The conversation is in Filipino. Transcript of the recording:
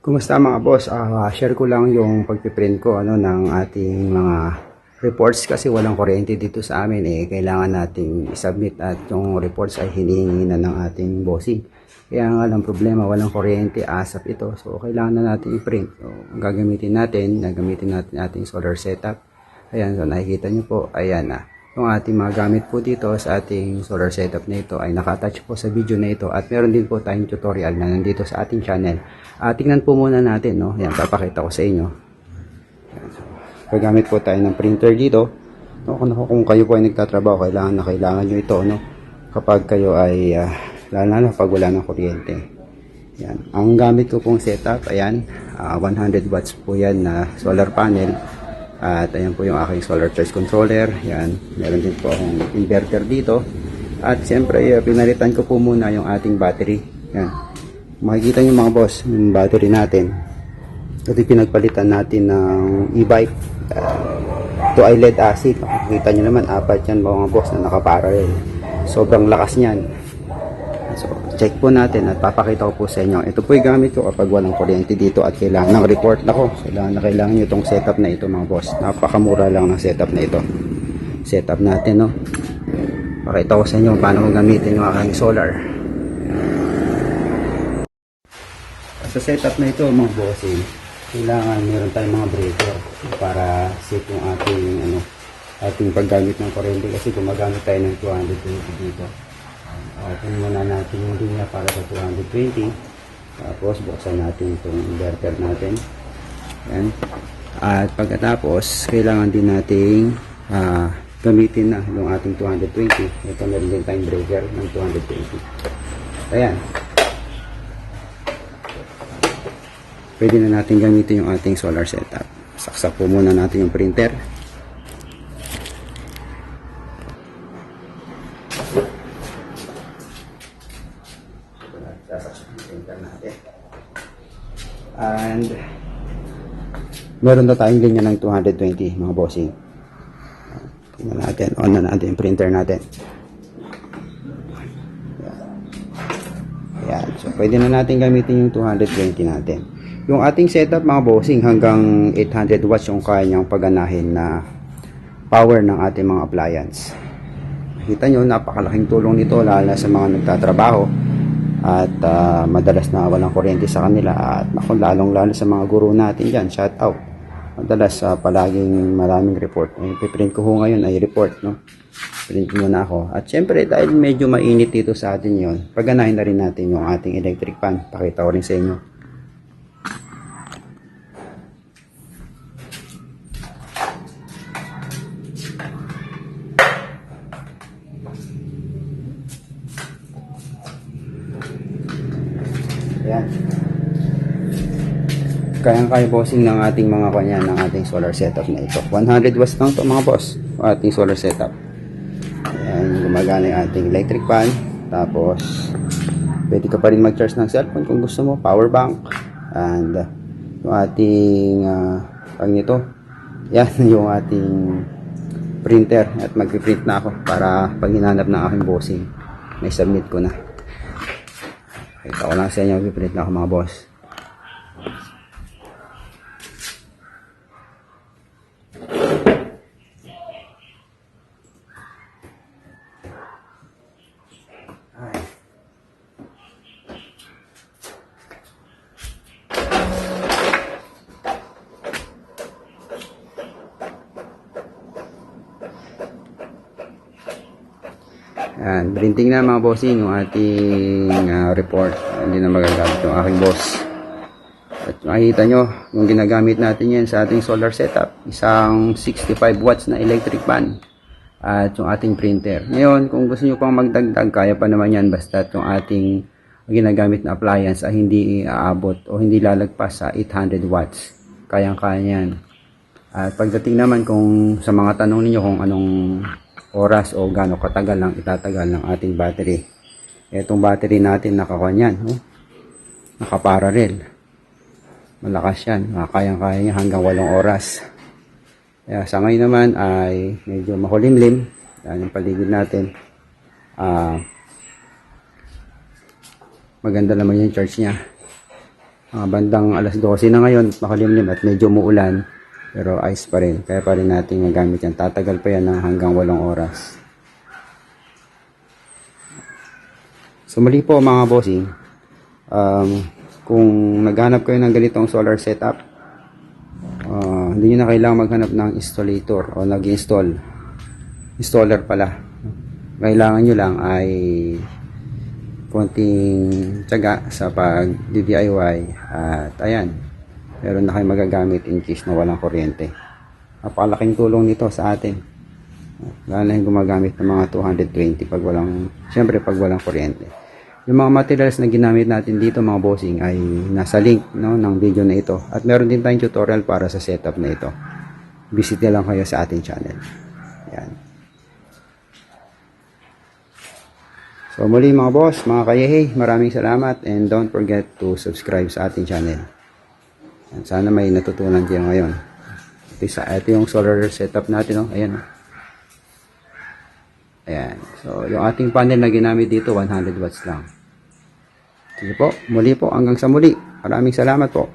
Kumusta mga boss? Share ko lang yung pagpiprint ko ng ating mga reports kasi walang kuryente dito sa amin kailangan nating isubmit at yung reports ay hinihingi na ng ating bossing. Kaya nga lang problema, walang kuryente, asap ito. So kailangan na natin i-print. So, ang gagamitin natin ating solar setup. Ayan, so nakikita nyo po, ayan na. Yung ating mga gamit po dito sa ating solar setup na ito ay nakatouch po sa video na ito at meron din po tayong tutorial na nandito sa ating channel. Tingnan po muna natin, no? Yan, papakita ko sa inyo. Yan, so, gagamit po tayo ng printer dito. No, kung kayo po ay nagtatrabaho, kailangan nyo ito, no? Kapag kayo ay, lalo na pag wala ng kuryente. Yan. Ang gamit ko pong setup, ayan, 100 watts po yan na solar panel. At ayan po yung aking solar charge controller. Yan, meron din po akong inverter dito. At siyempre, pinalitan ko po muna yung ating battery. Yan. Makikita nyo mga boss, yung battery natin. Ito pinagpalitan natin ng e-bike. Ito ay lead acid. Makikita nyo naman, apat yan mga boss na nakaparallel. Sobrang lakas niyan. So, check po natin at papakita ko po sa inyo. Ito po yung gamit ko kapag walang kuryente dito at kailangan ng report ako. Kailangan nyo itong setup na ito mga boss. Napakamura lang ng setup na ito. Setup natin, no? Pakita ko sa inyo paano ko gamitin yung aking solar. Sa setup na ito mga boss, kailangan meron tayong mga breaker para safe yung ating paggamit ng kuryente kasi gumagamit tayo ng 220 dito. Open muna natin yung linya para sa 220. Tapos buksan natin itong inverter natin. Yan. At pagkatapos, kailangan din nating gamitin na yung ating 220. Ito meron din tayong breaker ng 220. Ayan. Pwede na natin gamitin yung ating solar setup. Saksak po muna natin yung printer. And meron na tayong linya ng 220 mga bossing. Tingnan natin, on na natin yung printer natin. Ayan. So pwede na natin gamitin yung 220 natin. Yung ating setup mga bossing hanggang 800 watts yung kaya niyang paganahin na power ng ating mga appliance. Kita nyo, napakalaking tulong nito lalo sa mga nagtatrabaho at madalas na walang kuryente sa kanila at lalong lalo sa mga guro natin dyan, shout out. Madalas palaging maraming report. Piprint ko ho ngayon ay report, no? Print muna ako. At syempre dahil medyo mainit dito sa atin yon, paganahin na rin natin yung ating electric fan. Pakita ko rin sa inyo. Ayan. Kayang-kaya bossing ng ating mga kanya ng ating solar setup na ito. 100 watts lang ito mga boss. Ating solar setup. Ayan, gumagana yung ating electric fan. Tapos, pwede ka pa rin mag-charge ng cellphone kung gusto mo. Power bank. And, yung ating, pag nito, yan, yung ating printer. At mag-print na ako para pag hinanap ng aking bossing, may submit ko na. Ito ko lang sa inyo, mag-print na ako mga boss. Yan, printing na mga bossing yung ating report. Hindi na magagamit yung aking boss. At makikita nyo, yung ginagamit natin yan sa ating solar setup, isang 65 watts na electric fan at yung ating printer. Ngayon, kung gusto nyo pang magdagdag, kaya pa naman yan basta yung ating ginagamit na appliance ay hindi aabot o hindi lalagpas sa 800 watts. Kayang-kaya yan. At pagdating naman kung sa mga tanong ninyo kung anong oras o gaano katagal lang itatagal ng ating battery. Itong battery natin nakakanyan, nakaparallel. Malakas yan, kayang-kaya niya hanggang 8 oras. Kaya sa ngayon naman ay medyo makulimlim. Yan yung paligid natin. Maganda naman yung charge niya. bandang alas 12 na ngayon, makalimlim at medyo muulan, pero ice pa rin. Kaya pa rin natin magamit yan. Tatagal pa yan ng hanggang 8 oras. So muli po mga bossing, kung naghanap kayo ng ganitong solar setup, hindi nyo na kailangan maghanap ng installator o installer pala. Kailangan nyo lang ay konting tiyaga sa pag-DIY at ayan, meron na kayo magagamit in case na walang kuryente. Napakalaking tulong nito sa atin. Lalo na yung gumagamit ng mga 220 syempre pag walang kuryente. Yung mga materials na ginamit natin dito mga bossing ay nasa link ng video na ito. At meron din tayong tutorial para sa setup na ito. Visit na lang kayo sa ating channel. Ayan. So muli mga boss, mga kayehe, maraming salamat and don't forget to subscribe sa ating channel. Ayan, sana may natutunan kayo ngayon. Ito yung solar setup natin. Ayan. Ayan. So yung ating panel na ginamit dito 100 watts lang. Sige po, muli po hanggang sa muli. Maraming salamat po.